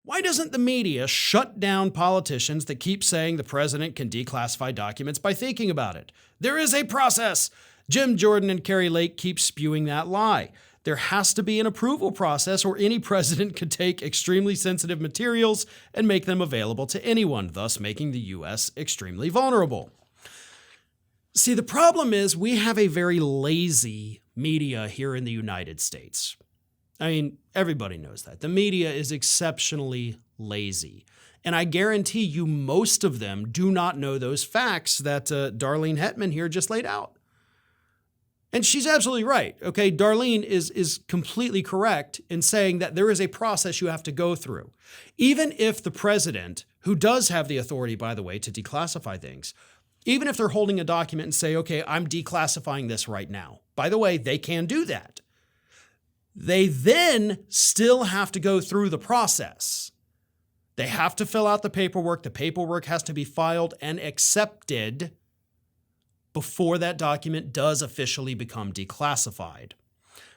Why doesn't the media shut down politicians that keep saying the president can declassify documents by thinking about it? There is a process. Jim Jordan and Kari Lake keep spewing that lie. There has to be an approval process, or any president could take extremely sensitive materials and make them available to anyone, thus making the U.S. extremely vulnerable. See, the problem is we have a very lazy media here in the United States. I mean, everybody knows that. The media is exceptionally lazy. And I guarantee you most of them do not know those facts that Darlene Hetman here just laid out. And she's absolutely right. Okay, Darlene is completely correct in saying that there is a process you have to go through. Even if the president, who does have the authority, by the way, to declassify things, even if they're holding a document and say, okay, I'm declassifying this right now. By the way, they can do that. They then still have to go through the process. They have to fill out the paperwork. The paperwork has to be filed and accepted before that document does officially become declassified.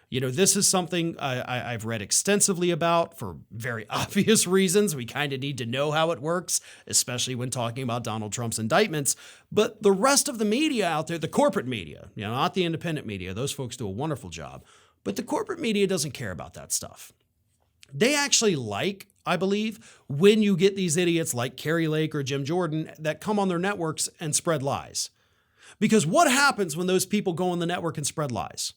You know, this is something I've read extensively about for very obvious reasons. We kind of need to know how it works, especially when talking about Donald Trump's indictments. But the rest of the media out there, the corporate media, you know, not the independent media, those folks do a wonderful job. But the corporate media doesn't care about that stuff. They actually like, I believe, when you get these idiots like Kari Lake or Jim Jordan that come on their networks and spread lies. Because what happens when those people go on the network and spread lies?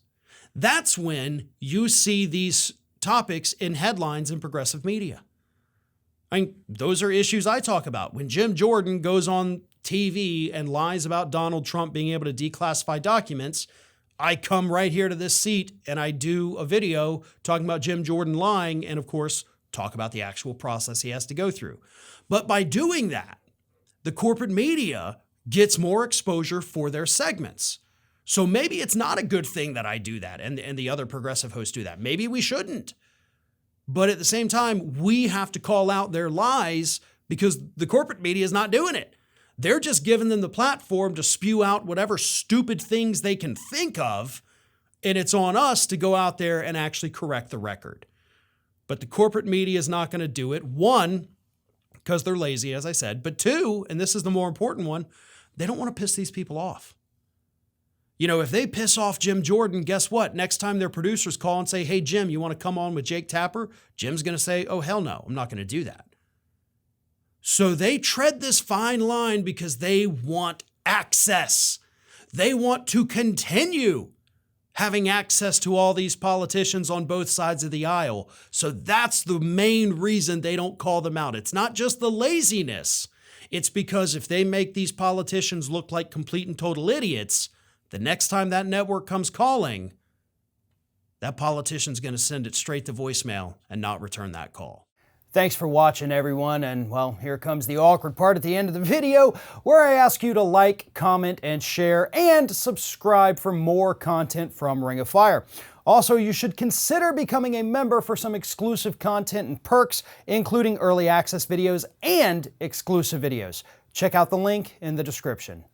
That's when you see these topics in headlines in progressive media. I mean, those are issues I talk about. When Jim Jordan goes on TV and lies about Donald Trump being able to declassify documents, I come right here to this seat and I do a video talking about Jim Jordan lying and, of course, talk about the actual process he has to go through. But by doing that, the corporate media gets more exposure for their segments. So maybe it's not a good thing that I do that and the other progressive hosts do that. Maybe we shouldn't. But at the same time, we have to call out their lies because the corporate media is not doing it. They're just giving them the platform to spew out whatever stupid things they can think of, and it's on us to go out there and actually correct the record. But the corporate media is not going to do it. One, because they're lazy, as I said. But two, and this is the more important one, they don't want to piss these people off. You know, if they piss off Jim Jordan, guess what? Next time their producers call and say, hey, Jim, you want to come on with Jake Tapper? Jim's going to say, oh, hell no, I'm not going to do that. So they tread this fine line because they want access. They want to continue having access to all these politicians on both sides of the aisle. So that's the main reason they don't call them out. It's not just the laziness. It's because if they make these politicians look like complete and total idiots, the next time that network comes calling, that politician's going to send it straight to voicemail and not return that call. Thanks for watching, everyone, and well, here comes the awkward part at the end of the video where I ask you to like, comment, and share, and subscribe for more content from Ring of Fire. Also, you should consider becoming a member for some exclusive content and perks, including early access videos and exclusive videos. Check out the link in the description.